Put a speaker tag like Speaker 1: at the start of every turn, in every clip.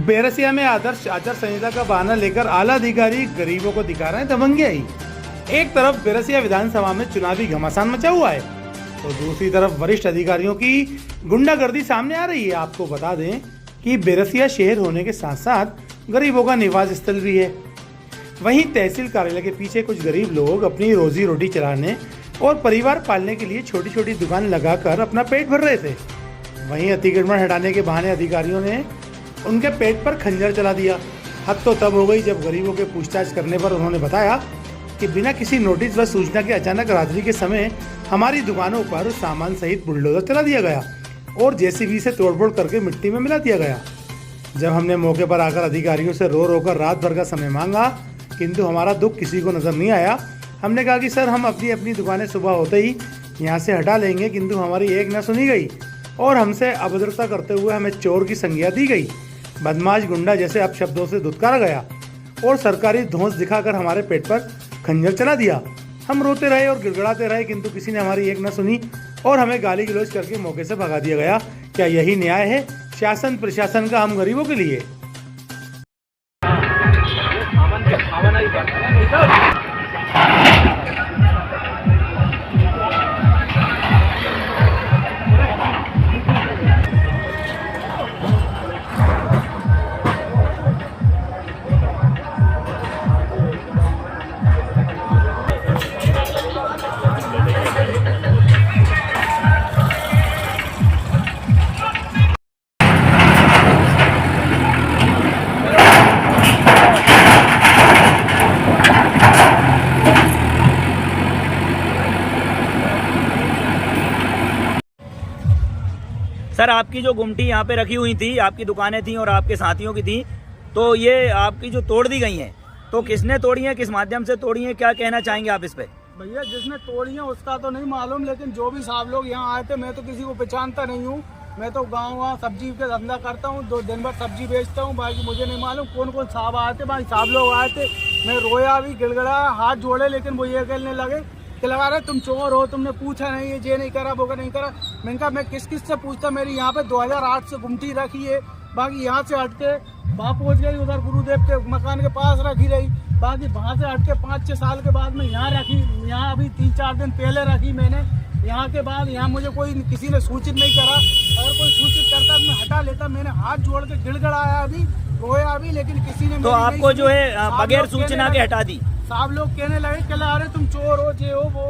Speaker 1: बैरसिया में आदर्श आचार संहिता का बहाना लेकर आला अधिकारी गरीबों को दिखा रहे हैं दबंगियाई। एक तरफ बैरसिया विधानसभा में चुनावी घमासान मचा हुआ है तो दूसरी तरफ वरिष्ठ अधिकारियों की गुंडागर्दी सामने आ रही है। आपको बता दें कि बैरसिया शहर होने के साथ साथ गरीबों का निवास स्थल भी है। वहीं तहसील कार्यालय के पीछे कुछ गरीब लोग अपनी रोजी रोटी चलाने और परिवार पालने के लिए छोटी छोटी दुकान लगाकर अपना पेट भर रहे थे। वहीं अतिक्रमण हटाने के बहाने अधिकारियों ने उनके पेट पर खंजर चला दिया। हद तो तब हो गई जब गरीबों के पूछताछ करने पर उन्होंने बताया कि बिना किसी नोटिस व सूचना के अचानक रात्रि के समय हमारी दुकानों पर सामान सहित बुलडोजर चला दिया गया और जेसीबी से तोड़फोड़ करके मिट्टी में मिला दिया गया। जब हमने मौके पर आकर अधिकारियों से रो कर रात भर का समय मांगा किंतु हमारा दुख किसी को नजर नहीं आया। हमने कहा कि सर हम अपनी दुकानें सुबह होते ही यहाँ से हटा लेंगे, किंतु हमारी एक न सुनी गई और हमसे अभद्रता करते हुए हमें चोर की संज्ञा दी गई। बदमाश गुंडा जैसे अपशब्दों से धुतकारा गया और सरकारी धौंस दिखाकर हमारे पेट पर खंजर चला दिया। हम रोते रहे और गिड़गिड़ाते रहे किंतु किसी ने हमारी एक न सुनी और हमें गाली गलौज करके मौके से भगा दिया गया। क्या यही न्याय है शासन प्रशासन का हम गरीबों के लिए?
Speaker 2: सर आपकी जो गुमटी यहाँ पे रखी हुई थी, आपकी दुकानें थी और आपके साथियों की थी, तो ये आपकी जो तोड़ दी गई हैं, तो किसने तोड़ी है, किस माध्यम से तोड़ी है, क्या कहना चाहेंगे आप इस पे?
Speaker 3: भैया जिसने तोड़ी है उसका तो नहीं मालूम, लेकिन जो भी साहब लोग यहाँ आए थे मैं तो किसी को पहचानता नहीं हूँ। मैं तो गाँव सब्जी का धंधा करता हूँ, 2 दिन भर सब्जी बेचता हूँ। बाकी मुझे नहीं मालूम कौन कौन साहब आए थे। भाई साहब लोग आए थे, मैं रोया भी, गिड़गिड़ा, हाथ जोड़े, लेकिन वो ये कहने लगे कि लगा रहे तुम चोर हो, तुमने पूछा नहीं, ये नहीं करा, वो नहीं करा। मैंने कहा मैं किस किस से पूछता, मेरी यहाँ पे 2008 से गुमटी रखी है। बाकी यहाँ से हटके वहाँ पहुँच गई, उधर गुरुदेव के मकान के पास रखी रही। बाकी वहाँ से हटके 5-6 साल के बाद में यहाँ रखी। यहाँ अभी 3-4 दिन पहले रखी मैंने। यहाँ के बाद यहाँ मुझे किसी ने सूचित नहीं करा। अगर कोई सूचित करता तो मैं हटा लेता। मैंने हाथ जोड़ के गिड़गिड़ाया अभी, रोया भी, लेकिन किसी ने
Speaker 2: तो आपको जो है बगैर सूचना के हटा दी।
Speaker 3: साहब लोग कहने लगे कि अरे तुम चोर हो, ये हो वो।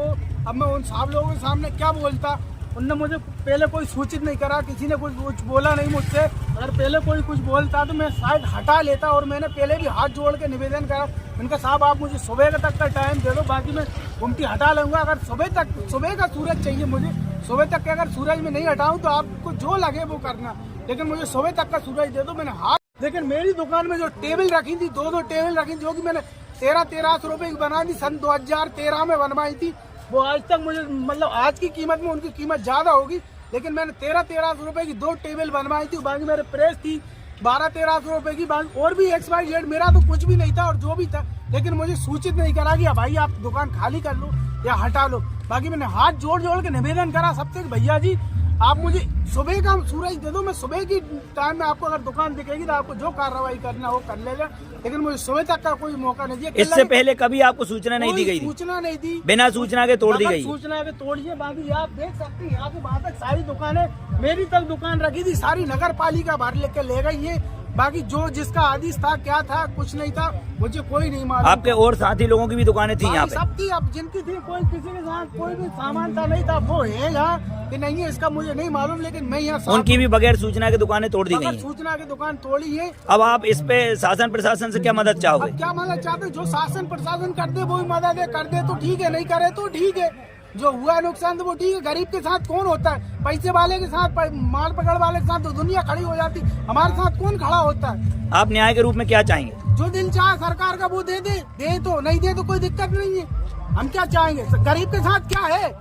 Speaker 3: अब मैं उन साहब लोगों के सामने क्या बोलता? उनने मुझे पहले कोई सूचित नहीं करा, किसी ने कुछ बोला नहीं मुझसे। अगर पहले कोई कुछ बोलता तो मैं शायद हटा लेता। और मैंने पहले भी हाथ जोड़ के निवेदन करा, उनका साहब आप मुझे सुबह तक का टाइम दे दो, बाकी मैं गुमटी हटा लूंगा। अगर सुबह का सूरज चाहिए मुझे, सुबह तक के अगर सूरज में नहीं हटाऊं तो आपको जो लगे वो करना, लेकिन मुझे सुबह तक का सूरज दे दो। मैंने हाथ, लेकिन मेरी दुकान में जो टेबल रखी थी, 2 टेबल रखी थी, जो कि मैंने 1300 रुपए की बनाई थी, सन 2013 में बनवाई थी। वो आज तक मुझे, मतलब आज की कीमत में उनकी कीमत ज्यादा होगी, लेकिन मैंने 1300 रुपए की 2 टेबल बनवाई थी। बाकी मेरे प्रेस थी 1200-1300 रुपए की। बाकी और भी XYZ, मेरा तो कुछ भी नहीं था और जो भी था, लेकिन मुझे सूचित नहीं करा कि भाई आप दुकान खाली कर लो या हटा लो। बाकी मैंने हाथ जोड़ के निवेदन करा सबसे, भैया जी आप मुझे सुबह का सूरज दे दो। मैं सुबह की टाइम में आपको अगर दुकान दिखेगी तो आपको जो कार्रवाई करना हो कर लेगा, लेकिन मुझे सुबह तक का कोई मौका नहीं दिया।
Speaker 2: इससे पहले कभी आपको सूचना नहीं दी गई?
Speaker 3: सूचना नहीं दी,
Speaker 2: बिना सूचना के तोड़ दी गई।
Speaker 3: सूचना के तोड़िए। बाकी आप देख सकते हैं यहाँ पे वहाँ तक सारी दुकानें, मेरी तक दुकान रखी थी, सारी नगर पालिका बाहर लेके ले गई है। बाकी जो जिसका आदेश था, क्या था, कुछ नहीं था, मुझे कोई नहीं मालूम।
Speaker 2: आपके और साथी लोगों की भी दुकानें थी यहाँ पे?
Speaker 3: सब थी, अब जिनकी थी, कोई किसी के साथ कोई भी सामान था नहीं था, वो है यहाँ कि नहीं है इसका मुझे नहीं मालूम, लेकिन मैं यहाँ
Speaker 2: उनकी भी बगैर सूचना के दुकानें तोड़ दी गई।
Speaker 3: सूचना की दुकान तोड़ी है।
Speaker 2: अब आप इस पे शासन प्रशासन से क्या मदद चाहोगे?
Speaker 3: क्या मदद चाहते? जो शासन प्रशासन कर दे वो ही मदद है, कर दे तो ठीक है, नहीं करे तो ठीक है। जो हुआ नुकसान तो वो ठीक है। गरीब के साथ कौन होता है? पैसे वाले के साथ, माल पकड़ वाले के साथ तो दुनिया खड़ी हो जाती, हमारे साथ कौन खड़ा होता है?
Speaker 2: आप न्याय के रूप में क्या चाहेंगे?
Speaker 3: जो दिल चाहे सरकार का वो दे तो, नहीं दे तो कोई दिक्कत नहीं है। हम क्या चाहेंगे? गरीब के साथ क्या है?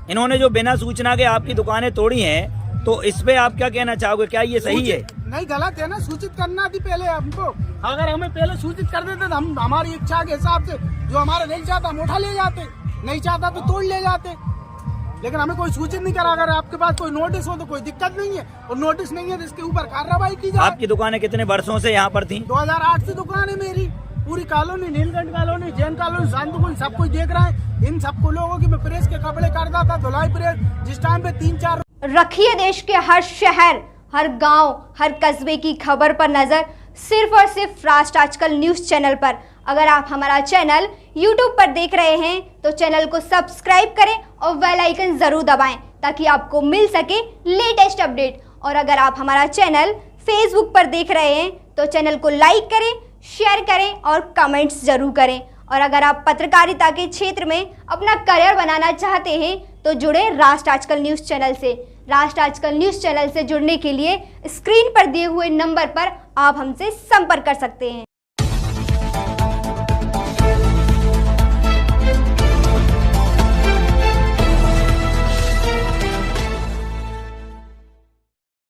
Speaker 2: इन्होंने जो बिना सूचना के आपकी दुकानें तोड़ी हैं, तो इस पे आप क्या कहना चाहोगे? क्या ये सही है?
Speaker 3: नहीं, गलत है ना। सूचित करना थी पहले हमको। अगर हमें पहले सूचित कर देते तो हम हमारी इच्छा के हिसाब से जो हमारा दिल चाहता हम उठा ले जाते, नहीं चाहता तो तोड़ ले जाते। लेकिन हमें कोई सूचित नहीं करा। अगर आपके पास कोई नोटिस हो तो कोई दिक्कत नहीं है, और नोटिस नहीं है तो इसके ऊपर कार्रवाई की जाए।
Speaker 2: आपकी दुकानें कितने वर्षों से यहाँ पर थी?
Speaker 3: 2008 से दुकान है मेरी। पूरी colony, Neelkanth colony, Jain colony, Shantikunj, सब कुछ देख रहा है। इन सबको लोगों की मैं प्रेस के कपड़े करता था, धुलाई प्रेस, जिस टाइम पे 3-4
Speaker 4: रखिए देश के हर शहर, हर गांव, हर कस्बे की खबर पर नजर, सिर्फ और सिर्फ राष्ट्र आजकल न्यूज चैनल पर। अगर आप हमारा चैनल YouTube पर देख रहे हैं तो चैनल को सब्सक्राइब करें और बेल आइकन जरूर दबाएं ताकि आपको मिल सके लेटेस्ट अपडेट। और अगर आप हमारा चैनल Facebook पर देख रहे हैं तो चैनल को लाइक करें, शेयर करें और कमेंट्स जरूर करें। और अगर आप पत्रकारिता के क्षेत्र में अपना करियर बनाना चाहते हैं तो जुड़े राष्ट्र आजकल न्यूज चैनल से। राष्ट्र आजकल न्यूज चैनल से जुड़ने के लिए स्क्रीन पर दिए हुए नंबर पर आप हमसे संपर्क कर सकते हैं।